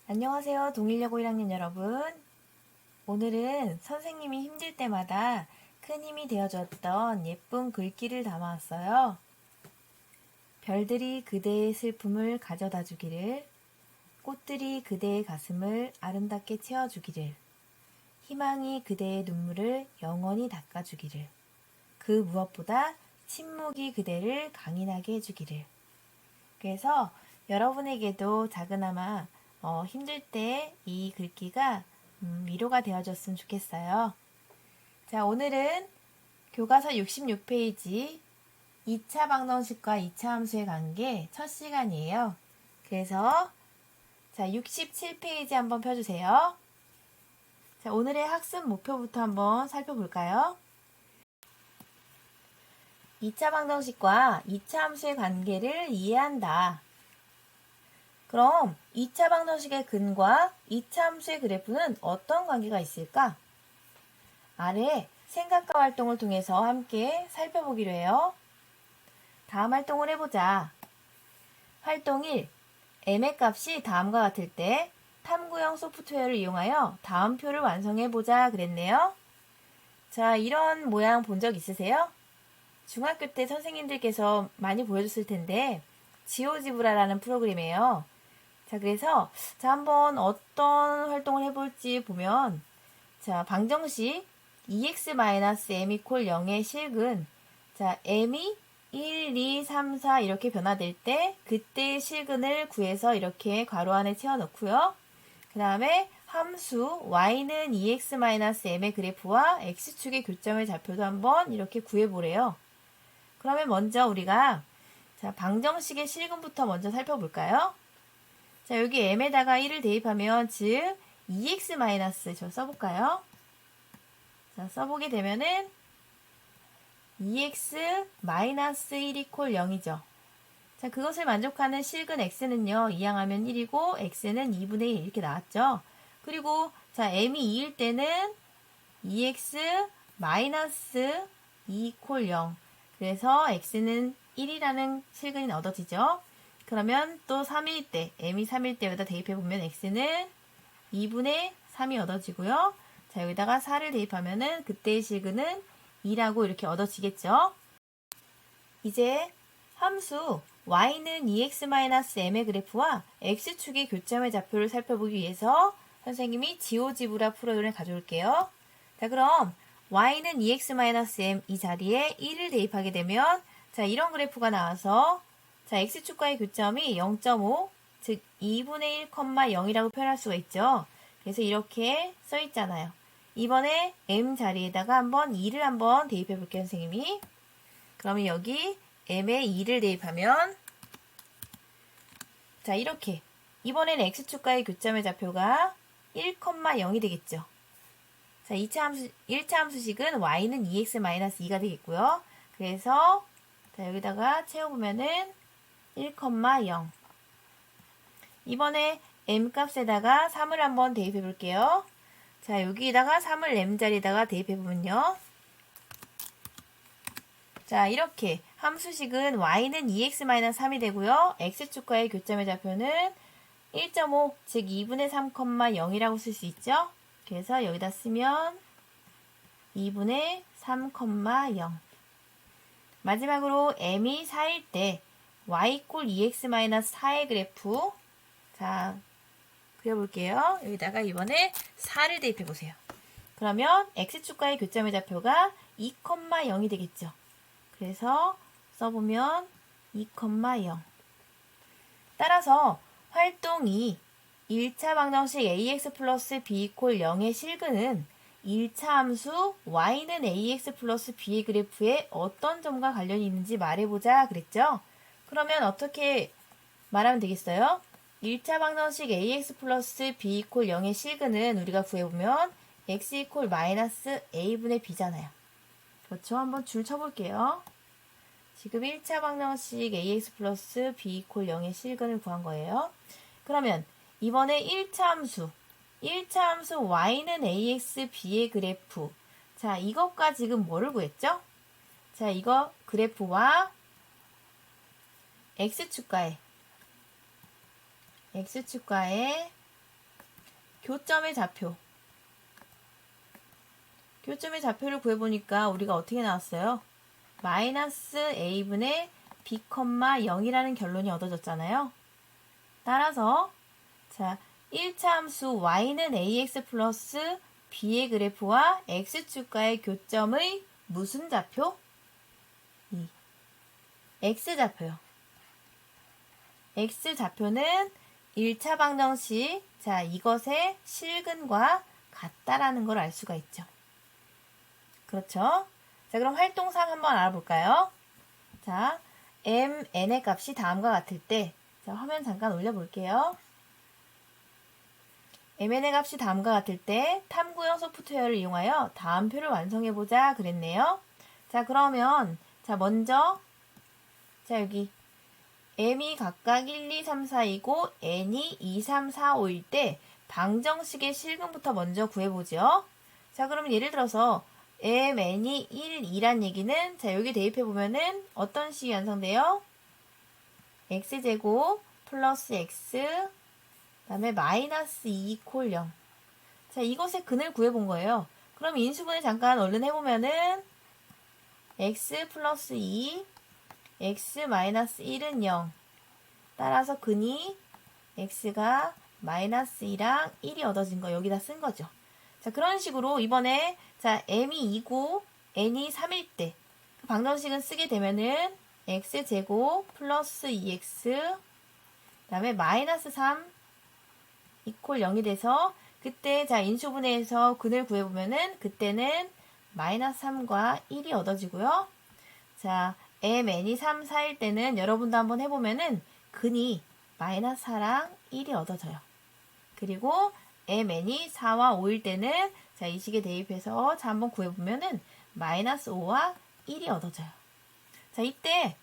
안녕하세요. 동일여고 1학년 여러분. 오늘은 선생님이 힘들 때마다 큰 힘이 되어줬던 예쁜 글귀를 담아왔어요. 별들이 그대의 슬픔을 가져다 주기를, 꽃들이 그대의 가슴을 아름답게 채워주기를, 희망이 그대의 눈물을 영원히 닦아주기를, 그 무엇보다 침묵이 그대를 강인하게 해주기를. 그래서 여러분에게도 작은아마 힘들 때 이 글귀가 위로가 되어줬으면 좋겠어요. 자, 오늘은 교과서 66페이지 2차 방정식과 2차 함수의 관계 첫 시간이에요. 그래서 자, 67페이지 한번 펴주세요. 자, 오늘의 학습 목표부터 한번 살펴볼까요? 2차 방정식과 2차 함수의 관계를 이해한다. 그럼 2차 방정식의 근과 2차 함수의 그래프는 어떤 관계가 있을까? 아래 생각과 활동을 통해서 함께 살펴보기로 해요. 다음 활동을 해보자. 활동 1. m의 값이 다음과 같을 때 탐구형 소프트웨어를 이용하여 다음 표를 완성해보자 그랬네요. 자, 이런 모양 본 적 있으세요? 중학교 때 선생님들께서 많이 보여줬을 텐데 지오지브라라는 프로그램이에요. 자, 그래서 한번 어떤 활동을 해볼지 보면 자, 방정식 2x-m 이퀄 0의 실근 자, m이 1, 2, 3, 4 이렇게 변화될 때 그때의 실근을 구해서 이렇게 괄호 안에 채워넣고요. 그 다음에 함수 y는 2x-m의 그래프와 x축의 교점의 좌표도 한번 이렇게 구해보래요. 그러면 먼저 우리가 자, 방정식의 실근부터 먼저 살펴볼까요? 자, 여기 m에다가 1을 대입하면 즉 2x- 저 써볼까요? 자, 써보게 되면은 2x-1 이퀄 0이죠. 자, 그것을 만족하는 실근 x는요. 이항하면 1이고 x는 2분의 1 이렇게 나왔죠. 그리고 자, m이 2일 때는 2x-2 이퀄 0. 그래서 x는 1이라는 실근이 얻어지죠. 그러면 또 3일 때, m이 3일 때 여기다 대입해보면 x는 2분의 3이 얻어지고요. 자, 여기다가 4를 대입하면은 그때의 실근은 2라고 이렇게 얻어지겠죠. 이제 함수 y는 2x-m의 그래프와 x축의 교점의 좌표를 살펴보기 위해서 선생님이 지오지브라 프로그램을 가져올게요. 자, 그럼 y는 2x-m 이 자리에 1을 대입하게 되면 자, 이런 그래프가 나와서 자, x축과의 교점이 0.5, 즉 2분의 1, 0이라고 표현할 수가 있죠. 그래서 이렇게 써 있잖아요. 이번에 m 자리에다가 한번 2를 한번 대입해 볼게요, 선생님이. 그러면 여기 m에 2를 대입하면 자, 이렇게 이번에는 x축과의 교점의 좌표가 1, 0이 되겠죠. 자, 1차 함수식은 y는 2x-2가 되겠고요. 그래서 자, 여기다가 채워보면은 1, 0. 이번에 m 값에다가 3을 한번 대입해 볼게요. 자, 여기다가 3을 m 자리에다가 대입해 보면요. 자, 이렇게 함수식은 y는 2x-3이 되고요. x축과의 교점의 좌표는 1.5, 즉 2분의 3, 0이라고 쓸 수 있죠. 그래서 여기다 쓰면 2분의 3, 0. 마지막으로 m이 4일 때 y 꼴 2x-4의 그래프 자, 그려볼게요. 여기다가 이번에 4를 대입해보세요. 그러면 x축과의 교점의 좌표가 2, 0이 되겠죠. 그래서 써보면 2, 0. 따라서 활동 2 1차 방정식 ax 플러스 b 이퀄 0의 실근은 1차 함수 y는 ax 플러스 b의 그래프에 어떤 점과 관련이 있는지 말해보자 그랬죠? 그러면 어떻게 말하면 되겠어요? 1차 방정식 ax 플러스 b 이퀄 0의 실근은 우리가 구해보면 x 이퀄 마이너스 a분의 b잖아요. 그렇죠? 한번 줄 쳐볼게요. 지금 1차 방정식 ax 플러스 b 이퀄 0의 실근을 구한 거예요. 그러면 이번에 1차 함수 y는 ax, b의 그래프. 자, 이것과 지금 뭐를 구했죠? 자, 이거 그래프와 x축과의 교점의 좌표. 교점의 좌표를 구해보니까 우리가 어떻게 나왔어요? 마이너스 a분의 b, 0이라는 결론이 얻어졌잖아요. 따라서 자 1차 함수 y는 ax 플러스 b의 그래프와 x축과의 교점의 무슨 좌표? x좌표요. x좌표는 1차 방정식, 자, 이것의 실근과 같다라는 걸 알 수가 있죠. 그렇죠? 자, 그럼 활동상 한번 알아볼까요? 자, mn의 값이 다음과 같을 때, 자, 화면 잠깐 올려볼게요. mn의 값이 다음과 같을 때 탐구형 소프트웨어를 이용하여 다음 표를 완성해보자 그랬네요. 자, 그러면 자, 먼저 자, 여기 m이 각각 1, 2, 3, 4이고 n이 2, 3, 4, 5일 때 방정식의 실근부터 먼저 구해보죠. 자, 그러면 예를 들어서 mn이 1, 2란 얘기는 자, 여기 대입해보면은 어떤 식이 완성돼요? x제곱 플러스 x 그 다음에 마이너스 2 콜 0. 자, 이것의 근을 구해본 거예요. 그럼 인수분해 잠깐 얼른 해보면은 x 플러스 2 x 마이너스 1은 0. 따라서 근이 x가 마이너스 2랑 1이 얻어진 거 여기다 쓴 거죠. 자, 그런 식으로 이번에 자, m이 2고 n이 3일 때 그 방정식은 쓰게 되면은 x제곱 플러스 2x 그 다음에 마이너스 3 이퀄 0이 돼서 그때 자, 인수분해해서 근을 구해보면은 그때는 마이너스 3과 1이 얻어지고요. 자, mn이 3, 4일 때는 여러분도 한번 해보면은 근이 마이너스 4랑 1이 얻어져요. 그리고 mn이 4와 5일 때는 자, 이 식에 대입해서 자, 한번 구해보면은 마이너스 5와 1이 얻어져요. 자, 이때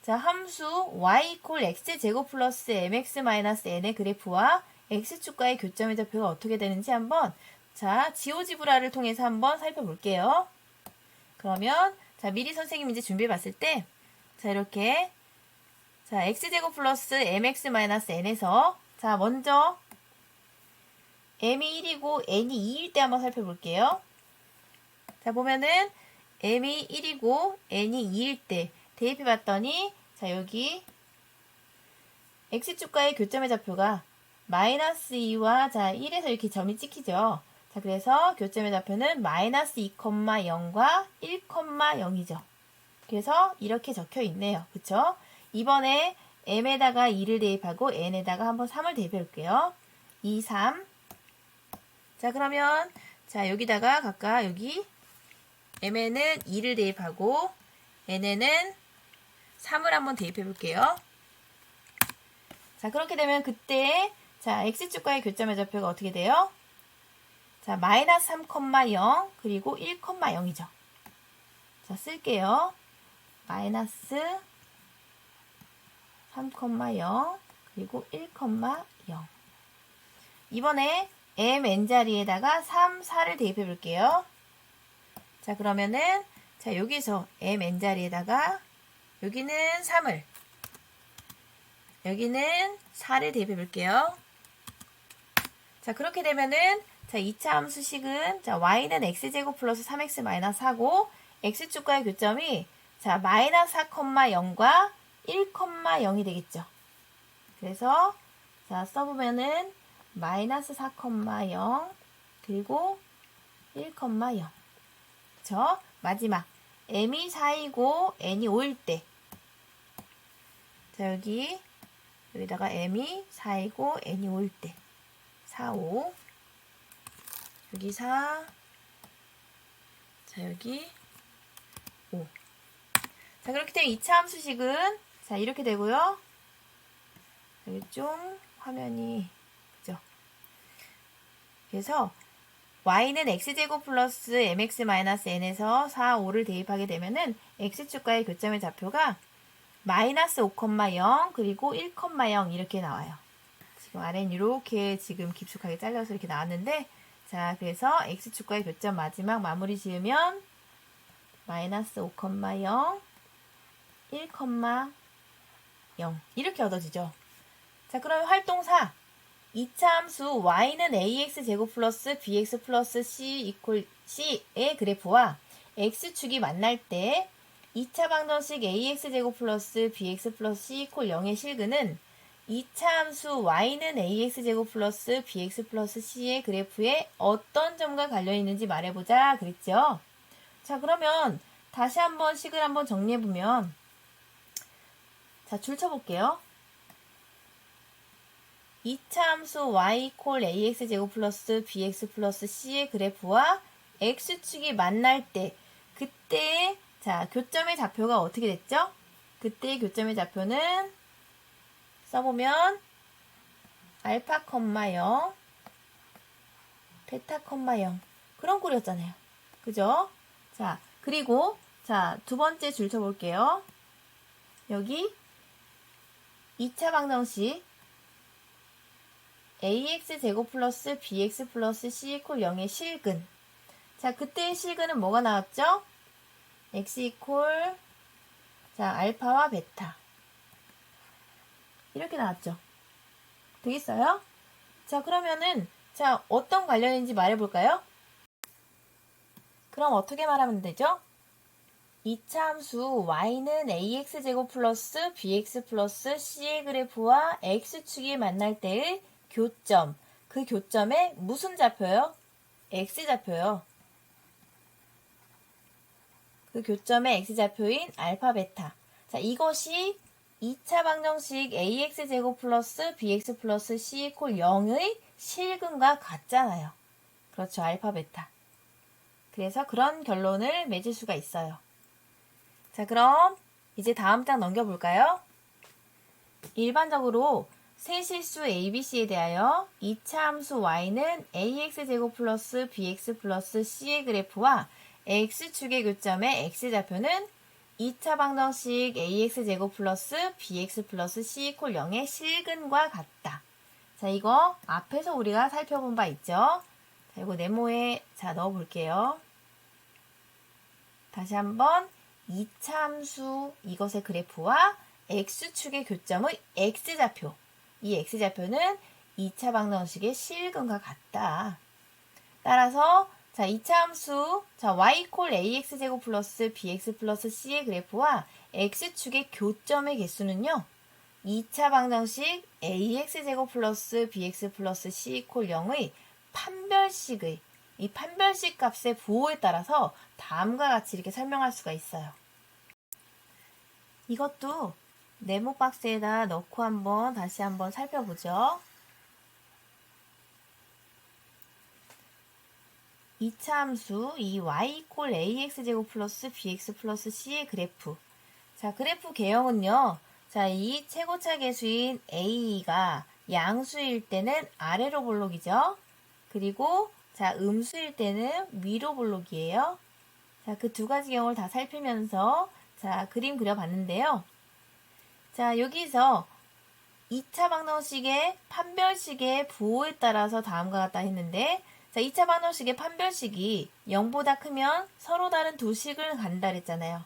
자, 함수 y 이퀄 x제곱 플러스 mx 마이너스 n의 그래프와 x축과의 교점의 좌표가 어떻게 되는지 한번 자, 지오지브라를 통해서 한번 살펴볼게요. 그러면 자, 미리 선생님이 이제 준비해 봤을 때, 자, 이렇게, 자, x제곱 플러스 mx 마이너스 n에서, 자, 먼저, m이 1이고 n이 2일 때 한번 살펴볼게요. 자, 보면은, m이 1이고 n이 2일 때 대입해 봤더니, 자, 여기, x축과의 교점의 좌표가 마이너스 2와, 자, 1에서 이렇게 점이 찍히죠. 자, 그래서 교점의 좌표는 마이너스 2,0과 1,0이죠. 그래서 이렇게 적혀 있네요. 그쵸? 이번에 m에다가 2를 대입하고 n에다가 한번 3을 대입해 볼게요. 2, 3. 자, 그러면 자, 여기다가 각각 여기 m에는 2를 대입하고 n에는 3을 한번 대입해 볼게요. 자, 그렇게 되면 그때 자, x축과의 교점의 좌표가 어떻게 돼요? 자, 마이너스 3,0 그리고 1,0이죠. 자, 쓸게요. 마이너스 3,0 그리고 1,0. 이번에 mn 자리에다가 3, 4를 대입해 볼게요. 자, 그러면은 자, 여기서 mn 자리에다가 여기는 3을 여기는 4를 대입해 볼게요. 자, 그렇게 되면은 자, 2차 함수식은 자, y는 x제곱 플러스 3x 마이너스 4고 x축과의 교점이 자, 마이너스 4,0과 1,0이 되겠죠. 그래서 자, 써보면은 마이너스 4,0 그리고 1,0. 그쵸? 마지막 m이 4이고 n이 5일 때 자, 여기다가 m이 4이고 n이 5일 때 4, 5 여기 4 자, 여기 5 자, 그렇게 되면 2차 함수식은 자, 이렇게 되고요. 여기 좀 화면이 그죠? 그래서 y는 x제곱 플러스 mx 마이너스 n에서 4, 5를 대입하게 되면은 x축과의 교점의 좌표가 마이너스 5,0 그리고 1,0 이렇게 나와요. 지금 아래는 이렇게 지금 깊숙하게 잘려서 이렇게 나왔는데 자, 그래서 x축과의 교점 마지막 마무리 지으면 마이너스 5,0 1,0 이렇게 얻어지죠. 자, 그러면 활동 4. 2차 함수 y는 ax제곱 플러스 bx 플러스 c 이퀄 c의 그래프와 x축이 만날 때 2차 방정식 ax제곱 플러스 bx 플러스 c 이퀄 0의 실근은 2차 함수 y는 ax제곱 플러스 bx 플러스 c의 그래프에 어떤 점과 관련이 있는지 말해보자 그랬죠? 자, 그러면 다시 한번 식을 한번 정리해보면, 자, 줄 쳐볼게요. 2차 함수 y 콜 ax제곱 플러스 bx 플러스 c의 그래프와 x축이 만날 때, 그때의, 자, 교점의 좌표가 어떻게 됐죠? 그때의 교점의 좌표는 써보면, 알파, 0, 베타, 0. 그런 꼴이었잖아요. 그죠? 자, 그리고, 자, 두 번째 줄 쳐볼게요. 여기 2차 방정식 ax제곱 플러스 bx 플러스 c 이퀄 0의 실근. 자, 그때의 실근은 뭐가 나왔죠? x 이퀄, 자, 알파와 베타. 이렇게 나왔죠. 되겠어요? 자, 그러면은, 자, 어떤 관련인지 말해볼까요? 그럼 어떻게 말하면 되죠? 2차 함수 y는 ax제곱 플러스 bx 플러스 c의 그래프와 x축이 만날 때의 교점, 그 교점에 무슨 좌표요? x좌표요. 그 교점의 x좌표인 알파, 베타. 자, 이것이 2차 방정식 ax제곱 플러스 bx 플러스 c 이퀄 0의 실근과 같잖아요. 그렇죠. 알파, 베타. 그래서 그런 결론을 맺을 수가 있어요. 자, 그럼 이제 다음 장 넘겨볼까요? 일반적으로 세실수 ABC에 대하여 2차 함수 y는 ax제곱 플러스 bx 플러스 c의 그래프와 x축의 교점의 x좌표는 2차 방정식 ax제곱 플러스 bx 플러스 c 이퀄 0의 실근과 같다. 자, 이거 앞에서 우리가 살펴본 바 있죠? 자, 이거 네모에 자 넣어볼게요. 다시 한번 2차 함수 이것의 그래프와 x축의 교점의 x좌표. 이 x좌표는 2차 방정식의 실근과 같다. 따라서 자, 2차 함수 자, y 콜 ax제곱 플러스 bx 플러스 c의 그래프와 x축의 교점의 개수는요. 2차 방정식 ax제곱 플러스 bx 플러스 c 콜 0의 판별식의 이 판별식 값의 부호에 따라서 다음과 같이 이렇게 설명할 수가 있어요. 이것도 네모 박스에다 넣고 다시 한번 살펴보죠. 2차 함수 이 y 콜 ax제곱 플러스 bx 플러스 c의 그래프. 자, 그래프 개형은요. 자, 이 최고차 계수인 a가 양수일 때는 아래로 볼록이죠. 그리고 자, 음수일 때는 위로 볼록이에요. 자, 그 두 가지 경우를 다 살피면서 자, 그림 그려봤는데요. 자, 여기서 2차 방정식의 판별식의 부호에 따라서 다음과 같다 했는데 자, 2차 방정식의 판별식이 0보다 크면 서로 다른 두 식을 간다 그랬잖아요.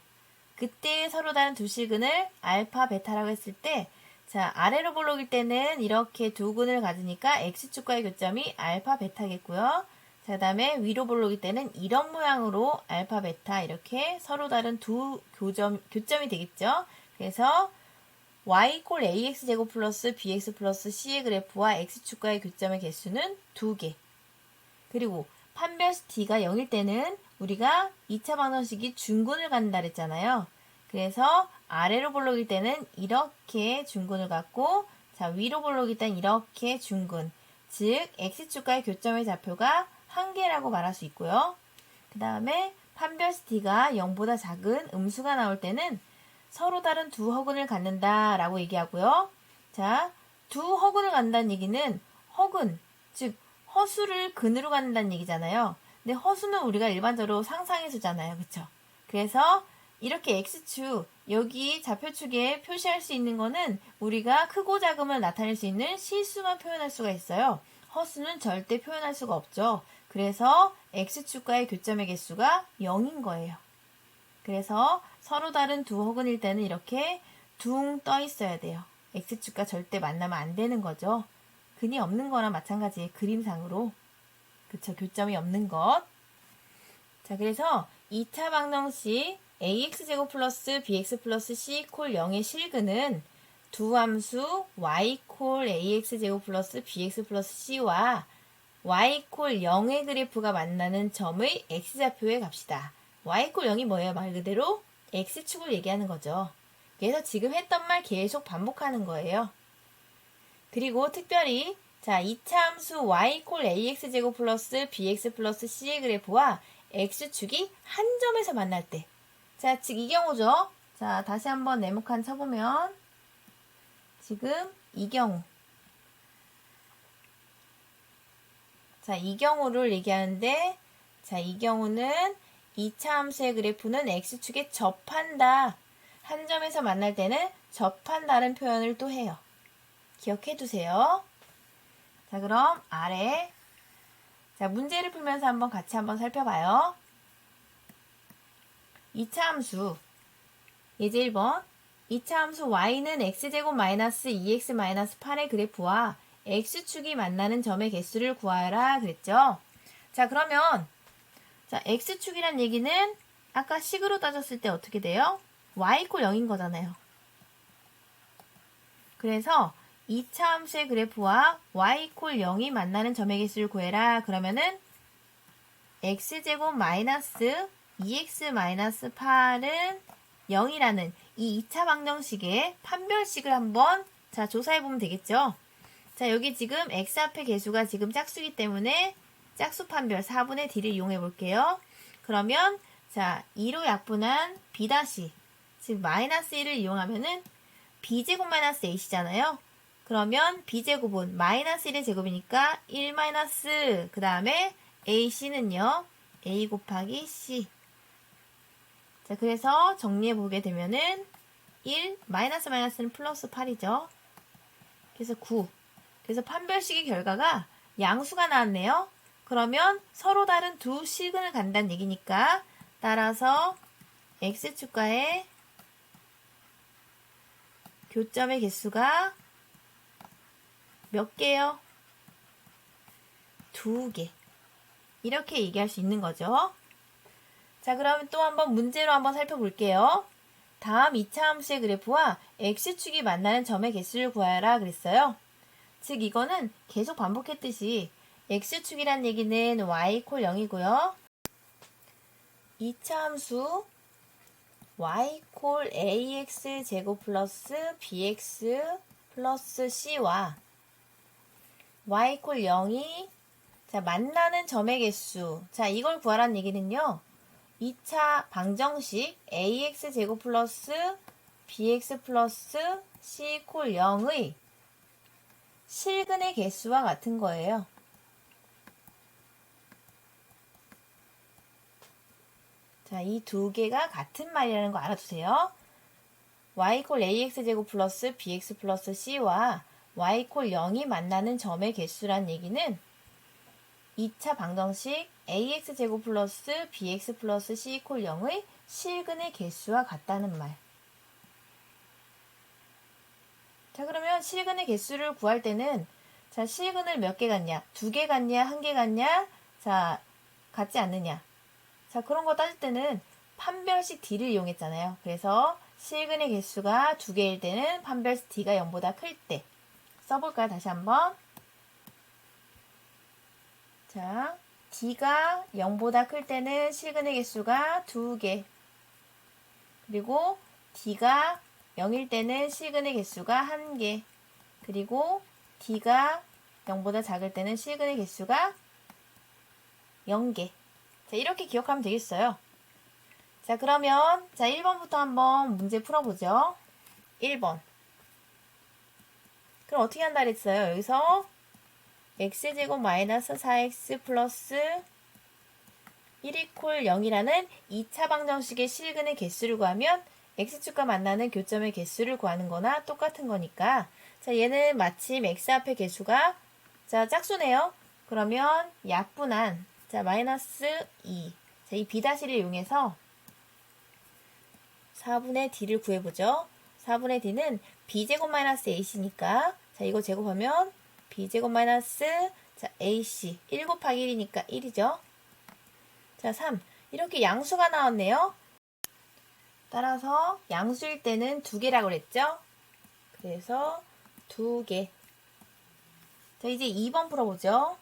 그때 서로 다른 두 식은을 알파, 베타라고 했을 때 자, 아래로 볼록일 때는 이렇게 두 근을 가지니까 x축과의 교점이 알파, 베타겠고요. 자, 다음에 위로 볼록일 때는 이런 모양으로 알파, 베타 이렇게 서로 다른 두 교점이 되겠죠. 그래서 y 콜 ax제곱 플러스 bx 플러스 c의 그래프와 x축과의 교점의 개수는 2개. 그리고 판별식 t가 0일 때는 우리가 2차 방정식이 중근을 간다 그랬잖아요. 그래서 아래로 볼록일 때는 이렇게 중근을 갖고 자, 위로 볼록일 때는 이렇게 중근. 즉 x축과의 교점의 좌표가 1개라고 말할 수 있고요. 그 다음에 판별식 t가 0보다 작은 음수가 나올 때는 서로 다른 두 허근을 갖는다 라고 얘기하고요. 자, 두 허근을 갖는다는 얘기는 허근, 즉 허수를 근으로 갖는다는 얘기잖아요. 근데 허수는 우리가 일반적으로 상상의 수잖아요. 그쵸? 그래서 이렇게 x축, 여기 좌표축에 표시할 수 있는 거는 우리가 크고 작음을 나타낼 수 있는 실수만 표현할 수가 있어요. 허수는 절대 표현할 수가 없죠. 그래서 x축과의 교점의 개수가 0인 거예요. 그래서 서로 다른 두 허근일 때는 이렇게 둥 떠 있어야 돼요. x축과 절대 만나면 안 되는 거죠. 근이 없는 거나 마찬가지예요. 그림상으로. 그쵸. 교점이 없는 것. 자, 그래서 2차 방정식 ax제곱 플러스 bx 플러스 c 콜 0의 실근은 두 함수 y 콜 ax제곱 플러스 bx 플러스 c와 y 콜 0의 그래프가 만나는 점의 x좌표의 값이다. y 콜 0이 뭐예요? 말 그대로 x축을 얘기하는 거죠. 그래서 지금 했던 말 계속 반복하는 거예요. 그리고 특별히 자 2차 함수 y 콜 ax제곱 플러스 bx 플러스 c의 그래프와 x축이 한 점에서 만날 때. 자, 즉 이 경우죠. 자, 다시 한번 네모칸 쳐보면 지금 이 경우. 자, 이 경우를 얘기하는데 자, 이 경우는 2차 함수의 그래프는 x축에 접한다. 한 점에서 만날 때는 접한다는 표현을 또 해요. 기억해 두세요. 자, 그럼 아래 자, 문제를 풀면서 같이 한번 살펴봐요. 2차 함수 예제 1번 2차 함수 y는 x제곱 마이너스 2x 마이너스 8의 그래프와 x축이 만나는 점의 개수를 구하라 그랬죠. 자, 그러면 자, x축이란 얘기는 아까 식으로 따졌을 때 어떻게 돼요? y 콜 0인 거잖아요. 그래서 2차 함수의 그래프와 y 콜 0이 만나는 점의 개수를 구해라. 그러면은 x제곱 마이너스 2x 마이너스 8은 0이라는 이 2차 방정식의 판별식을 한번 자 조사해보면 되겠죠. 자, 여기 지금 x 앞의 개수가 지금 짝수이기 때문에 짝수 판별 4분의 d를 이용해 볼게요. 그러면 자 2로 약분한 b 다시 즉 마이너스 1을 이용하면은 b제곱 마이너스 a시잖아요. 그러면 b제곱은 마이너스 1의 제곱이니까 1 마이너스 그 다음에 ac는요. a 곱하기 c. 자, 그래서 정리해 보게 되면은 1 마이너스는 플러스 8이죠. 그래서 9. 그래서 판별식의 결과가 양수가 나왔네요. 그러면 서로 다른 두 실근을 간다는 얘기니까 따라서 x축과의 교점의 개수가 몇 개요? 2개. 이렇게 얘기할 수 있는 거죠. 자, 그러면 또 한번 문제로 한번 살펴볼게요. 다음 2차 함수의 그래프와 x축이 만나는 점의 개수를 구하라 그랬어요. 즉 이거는 계속 반복했듯이 x축이란 얘기는 y 콜 0이고요. 2차 함수 y 콜 ax 제곱 플러스 bx 플러스 c와 y 콜 0이 자, 만나는 점의 개수. 자, 이걸 구하라는 얘기는요. 2차 방정식 ax 제곱 플러스 bx 플러스 c 콜 0의 실근의 개수와 같은 거예요. 자, 이 두 개가 같은 말이라는 거 알아두세요. y 콜 ax 제곱 플러스 bx 플러스 c와 y 콜 0이 만나는 점의 개수란 얘기는 2차 방정식 ax 제곱 플러스 bx 플러스 c 콜 0의 실근의 개수와 같다는 말. 자, 그러면 실근의 개수를 구할 때는 자, 실근을 몇 개 갖냐? 2개 갖냐? 1개 갖냐? 자, 같지 않느냐? 자, 그런 거 따질 때는 판별식 d를 이용했잖아요. 그래서 실근의 개수가 2개일 때는 판별식 d가 0보다 클 때 써볼까요? 다시 한번. 자, d가 0보다 클 때는 실근의 개수가 2개. 그리고 d가 0일 때는 실근의 개수가 1개. 그리고 d가 0보다 작을 때는 실근의 개수가 0개. 자, 이렇게 기억하면 되겠어요. 자, 그러면 자 1번부터 한번 문제 풀어보죠. 1번. 그럼 어떻게 한다 그랬어요? 여기서 x제곱 마이너스 4x 플러스 1이 콜 0이라는 2차 방정식의 실근의 개수를 구하면 x축과 만나는 교점의 개수를 구하는 거나 똑같은 거니까 자, 얘는 마침 x 앞의 개수가 자, 짝수네요. 그러면 약분한 자, 마이너스 2. 자, 이 b-를 이용해서 4분의 d를 구해보죠. 4분의 d는 b제곱 마이너스 a시니까 자, 이거 제곱하면 b제곱 마이너스 자 ac 1 곱하기 1이니까 1이죠. 자 3 이렇게 양수가 나왔네요. 따라서 양수일 때는 2개라고 그랬죠. 그래서 2개. 자 이제 2번 풀어보죠.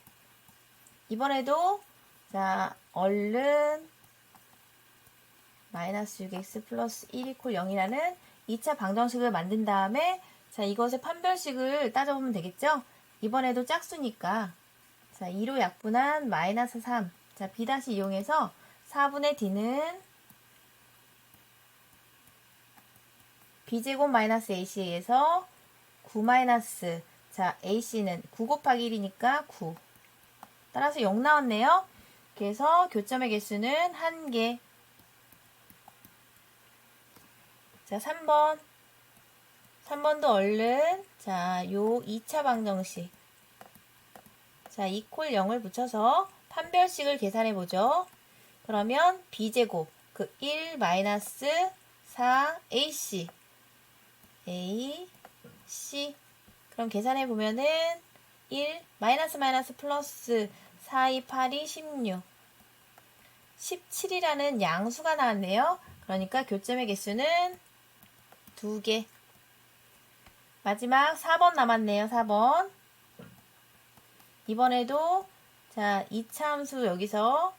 이번에도 자 얼른 마이너스 6x 플러스 1 이퀄 0이라는 2차 방정식을 만든 다음에 자 이것의 판별식을 따져보면 되겠죠. 이번에도 짝수니까 자 2로 약분한 마이너스 3 자 b 다시 이용해서 4분의 d는 b제곱 마이너스 ac에서 9 마이너스 자 ac는 9 곱하기 1이니까 9 따라서 0 나왔네요. 그래서 교점의 개수는 1개. 자 3번도 얼른 자 요 2차 방정식 자 이퀄 0을 붙여서 판별식을 계산해 보죠. 그러면 b제곱 그 1 마이너스 4ac ac 그럼 계산해 보면은 1 마이너스 마이너스 플러스 4, 2, 8이 16 17이라는 양수가 나왔네요. 그러니까 교점의 개수는 2개. 마지막 4번 남았네요. 4번. 이번에도 자 2차 함수 여기서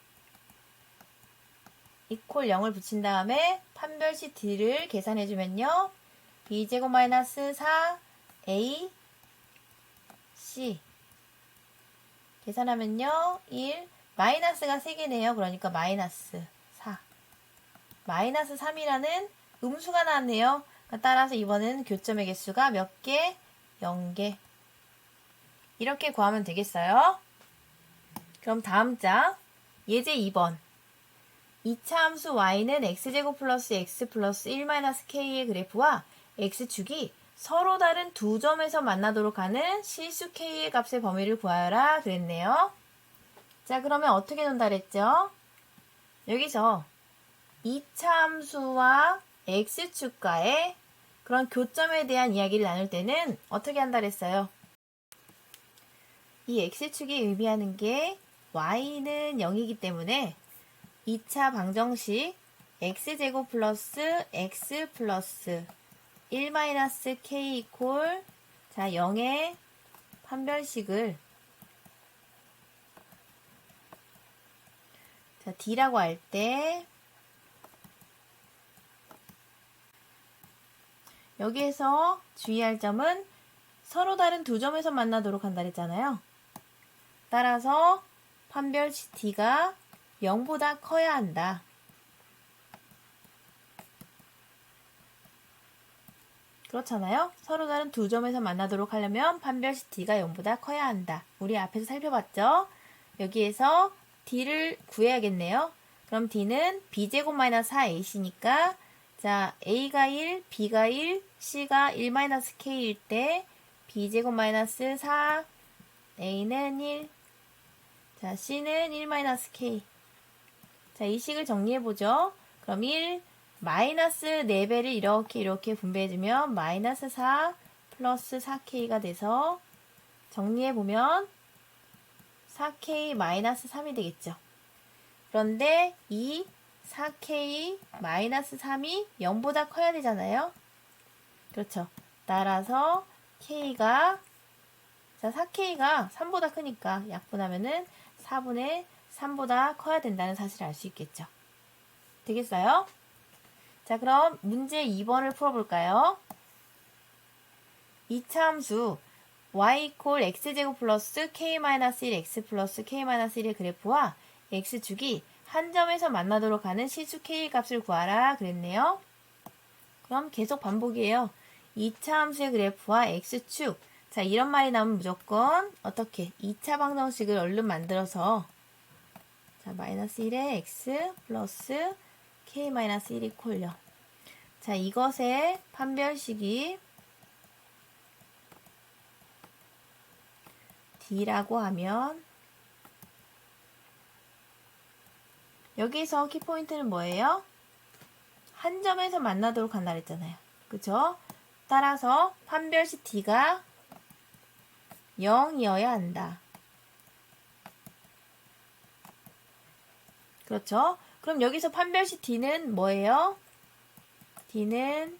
이퀄 0을 붙인 다음에 판별식 d를 계산해주면요. b제곱 마이너스 4 a c 계산하면요. 1 마이너스가 3개네요. 그러니까 마이너스 4 마이너스 3이라는 음수가 나왔네요. 따라서 이번엔 교점의 개수가 몇 개? 0개. 이렇게 구하면 되겠어요. 그럼 다음 장 예제 2번 2차 함수 y는 x제곱 플러스 x 플러스 1-k의 그래프와 x축이 서로 다른 두 점에서 만나도록 하는 실수 k의 값의 범위를 구하여라 그랬네요. 자 그러면 어떻게 논다 그랬죠? 여기서 2차 함수와 x축과의 그런 교점에 대한 이야기를 나눌 때는 어떻게 한다 그랬어요? 이 x축이 의미하는 게 y는 0이기 때문에 2차 방정식 x제곱 플러스 x 플러스 1-k 이퀄 자 0의 판별식을 자 d라고 할 때 여기에서 주의할 점은 서로 다른 두 점에서 만나도록 한다 그랬잖아요. 따라서 판별식 d가 0보다 커야 한다. 그렇잖아요. 서로 다른 두 점에서 만나도록 하려면 판별식 d가 0보다 커야 한다. 우리 앞에서 살펴봤죠? 여기에서 d를 구해야겠네요. 그럼 d는 b제곱 마이너스 4ac니까 자 a가 1, b가 1, c가 1-k일 때 b제곱 마이너스 4 a는 1 자 c는 1-k 자 이 식을 정리해보죠. 그럼 1 마이너스 4배를 이렇게 분배해주면 마이너스 4 플러스 4k가 돼서 정리해보면 4k 마이너스 3이 되겠죠. 그런데 이 4k 마이너스 3이 0보다 커야 되잖아요. 그렇죠. 따라서 k가 자 4k가 3보다 크니까 약분하면은 4분의 3보다 커야 된다는 사실을 알 수 있겠죠. 되겠어요? 자 그럼 문제 2번을 풀어볼까요? 2차 함수 y 이퀄 x제곱 플러스 k-1 x 플러스 k-1의 그래프와 x축이 한 점에서 만나도록 하는 실수 k 값을 구하라 그랬네요. 그럼 계속 반복이에요. 2차 함수의 그래프와 x축 자 이런 말이 나오면 무조건 어떻게 2차 방정식을 얼른 만들어서 자 마이너스 1의 x 플러스 k-1 이퀄 0 자 이것의 판별식이 d라고 하면 여기서 키포인트는 뭐예요? 한 점에서 만나도록 한다 그랬잖아요. 그쵸? 따라서 판별식 d가 0이어야 한다. 그렇죠? 그럼 여기서 판별식 D는 뭐예요? D는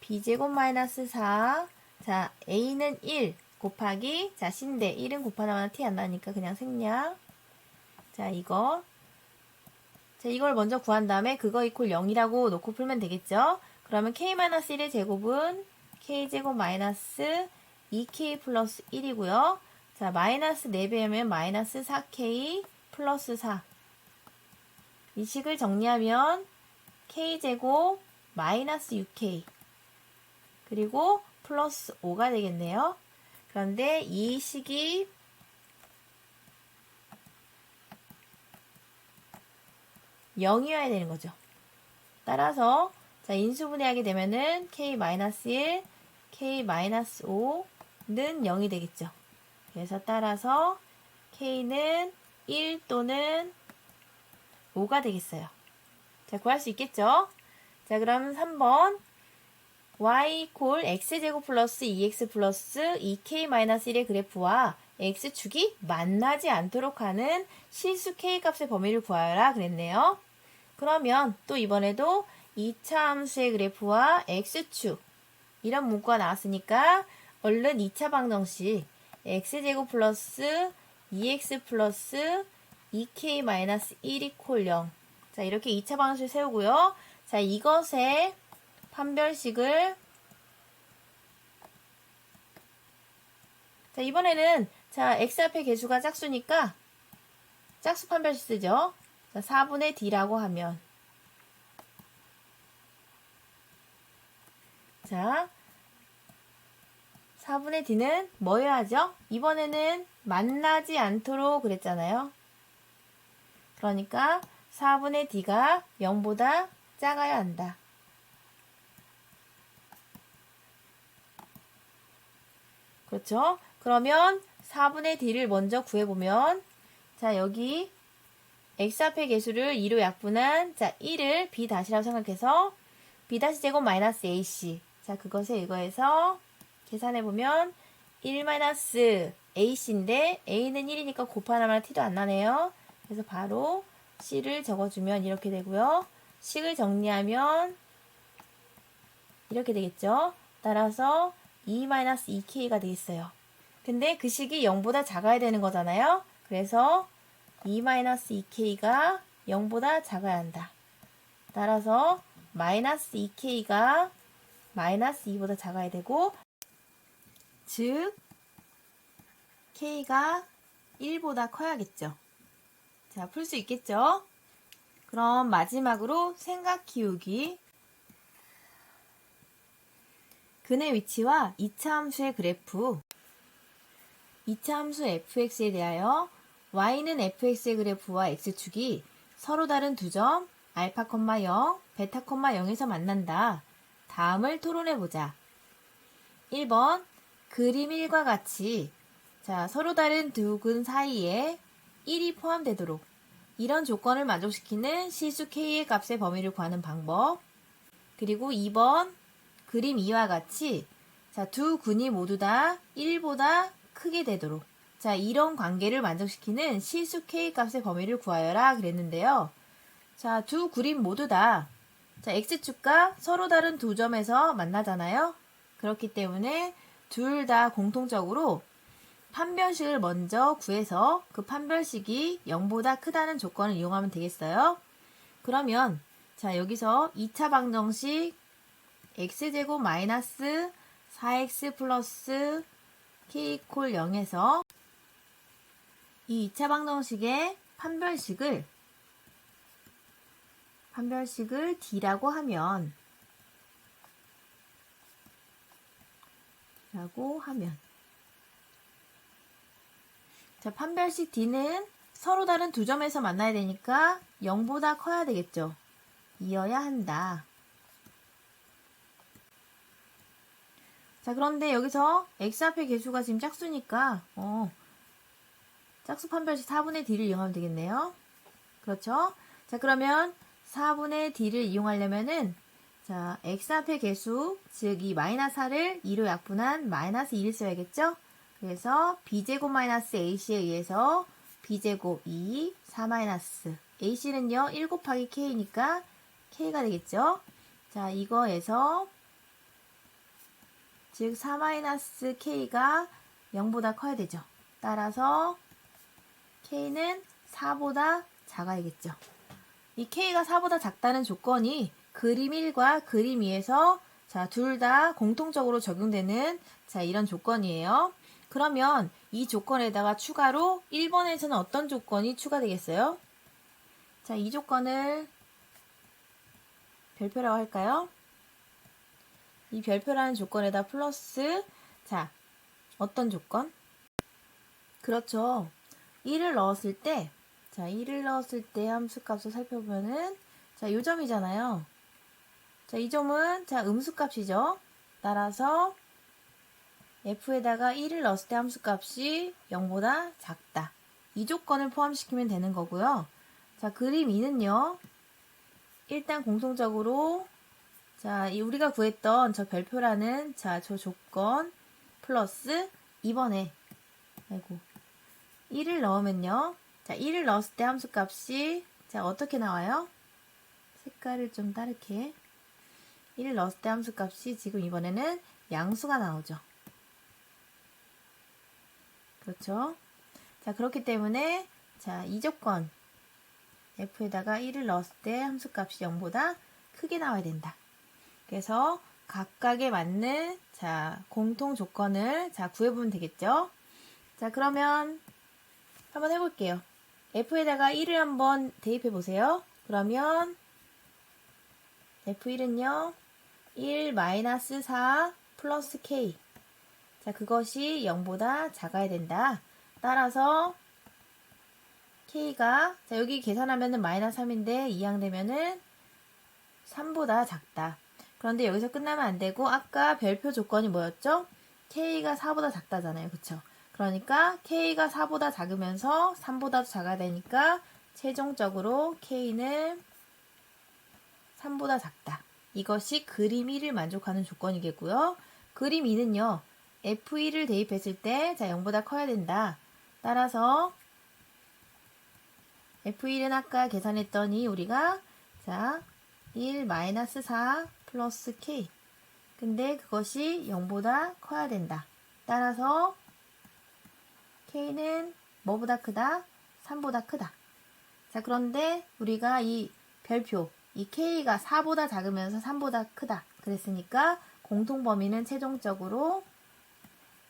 B제곱 마이너스 4. 자, A는 1 곱하기, 자, C인데 1은 곱하나마나 T 안 나니까 그냥 생략. 자, 이거. 자, 이걸 먼저 구한 다음에 그거 이퀄 0이라고 놓고 풀면 되겠죠? 그러면 K-1의 제곱은 K제곱 마이너스 2K 플러스 1이고요. 자, 마이너스 4배하면 마이너스 4K 플러스 4. 이 식을 정리하면 K제곱 마이너스 6K 그리고 플러스 5가 되겠네요. 그런데 이 식이 (0)이어야 되는 거죠. 따라서 자, 인수분해하게 되면은 K-1, K-5는 0이 되겠죠. 그래서 따라서 K는 1 또는 5가 되겠어요. 자, 구할 수 있겠죠? 자, 그럼 3번 y 콜 x제곱 플러스 2x 플러스 2k-1의 그래프와 x축이 만나지 않도록 하는 실수 k 값의 범위를 구하라 그랬네요. 그러면 또 이번에도 2차 함수의 그래프와 x축 이런 문구가 나왔으니까 얼른 2차 방정식 x제곱 플러스 2x 플러스 2k-1이 콜 0. 자, 이렇게 2차 방정식을 세우고요. 자, 이것의 판별식을 자, 이번에는 자, x 앞에 개수가 짝수니까 짝수 판별식 쓰죠. 자, 4분의 d라고 하면 자, 4분의 d는 뭐여야 하죠? 이번에는 만나지 않도록 그랬잖아요. 그러니까 4분의 d가 0보다 작아야 한다. 그렇죠? 그러면 4분의 d를 먼저 구해보면 자, 여기 x 앞의 개수를 2로 약분한 자, 1을 b 다시라고 생각해서 b 다시 제곱 마이너스 ac 자, 그것을 이거에서 계산해보면 1 마이너스 ac인데 a는 1이니까 곱하나마나 t도 안 나네요. 그래서 바로 c를 적어주면 이렇게 되고요. 식을 정리하면 이렇게 되겠죠. 따라서 2-2k가 되겠어요. 근데 그 식이 0보다 작아야 되는 거잖아요. 그래서 2-2k가 0보다 작아야 한다. 따라서 마이너스 2k가 마이너스 2보다 작아야 되고 즉 k가 1보다 커야겠죠. 자, 풀 수 있겠죠? 그럼 마지막으로 생각 키우기 근의 위치와 2차 함수의 그래프 2차 함수 fx에 대하여 y는 fx의 그래프와 x축이 서로 다른 두 점 알파, 0, 베타, 0에서 만난다. 다음을 토론해보자. 1번 그림 1과 같이 자, 서로 다른 두 근 사이에 1이 포함되도록 이런 조건을 만족시키는 실수 k의 값의 범위를 구하는 방법. 그리고 2번 그림 2와 같이 자, 두 근이 모두 다 1보다 크게 되도록 자, 이런 관계를 만족시키는 실수 k 값의 범위를 구하여라 그랬는데요. 자, 두 그림 모두 다 자, x축과 서로 다른 두 점에서 만나잖아요. 그렇기 때문에 둘 다 공통적으로 판별식을 먼저 구해서 그 판별식이 0보다 크다는 조건을 이용하면 되겠어요. 그러면 자, 여기서 2차 방정식 x제곱 마이너스 4x 플러스 k 콜 0에서 이 2차 방정식의 판별식을 D라고 하면 자, 판별식 D는 서로 다른 두 점에서 만나야 되니까 0보다 커야 되겠죠. 이어야 한다. 자, 그런데 여기서 x 앞의 개수가 지금 짝수니까 짝수 판별식 4분의 d를 이용하면 되겠네요. 그렇죠? 자, 그러면 4분의 d를 이용하려면은 자, x 앞의 개수, 즉 이 마이너스 4를 2로 약분한 마이너스 2를 써야겠죠? 그래서 b제곱 마이너스 ac에 의해서 b제곱 2, 4 마이너스 ac는요 1 곱하기 k니까 k가 되겠죠. 자, 이거에서 즉 4 마이너스 k가 0보다 커야 되죠. 따라서 k는 4보다 작아야겠죠. 이 k가 4보다 작다는 조건이 그림 1과 그림 2에서 자, 둘 다 공통적으로 적용되는 자, 이런 조건이에요. 그러면 이 조건에다가 추가로 1번에서는 어떤 조건이 추가되겠어요? 자, 이 조건을 별표라고 할까요? 이 별표라는 조건에다 플러스 자, 어떤 조건? 그렇죠. 1을 넣었을 때 자, 1을 넣었을 때 함수값을 살펴보면은 자, 요 점이잖아요. 자, 이 점은 자, 음수값이죠. 따라서 f에다가 1을 넣었을 때 함수값이 0보다 작다. 이 조건을 포함시키면 되는 거고요. 자, 그림 2는요. 일단 공통적으로 자, 우리가 구했던 저 별표라는 자, 저 조건 플러스 이번에 아이고 1을 넣으면요. 자, 1을 넣었을 때 함수값이 자, 어떻게 나와요? 색깔을 좀 다르게 1을 넣었을 때 함수값이 지금 이번에는 양수가 나오죠. 그렇죠? 자, 그렇기 때문에 자, 이 조건 f에다가 1을 넣었을 때 함수값이 0보다 크게 나와야 된다. 그래서 각각에 맞는 자, 공통 조건을 자, 구해보면 되겠죠? 자, 그러면 한번 해볼게요. f에다가 1을 한번 대입해 보세요. 그러면 f1은요. 1 마이너스 4 플러스 k 자, 그것이 0보다 작아야 된다. 따라서 k가 자, 여기 계산하면은 마이너스 3인데 이항되면은 3보다 작다. 그런데 여기서 끝나면 안 되고 아까 별표 조건이 뭐였죠? k가 4보다 작다잖아요. 그쵸? 그러니까 k가 4보다 작으면서 3보다 작아야 되니까 최종적으로 k는 3보다 작다. 이것이 그림 1을 만족하는 조건이겠고요. 그림 2는요. f1을 대입했을 때 자, 0보다 커야 된다. 따라서 f1은 아까 계산했더니 우리가 자, 1 마이너스 4 플러스 k 근데 그것이 0보다 커야 된다. 따라서 k는 뭐보다 크다? 3보다 크다. 자, 그런데 우리가 이 별표 이 k가 4보다 작으면서 3보다 크다. 그랬으니까 공통범위는 최종적으로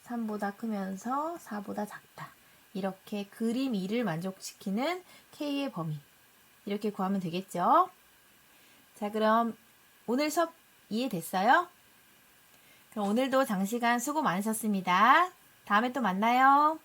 3보다 크면서 4보다 작다. 이렇게 그림 2를 만족시키는 k의 범위. 이렇게 구하면 되겠죠? 자, 그럼 오늘 수업 이해됐어요? 그럼 오늘도 장시간 수고 많으셨습니다. 다음에 또 만나요.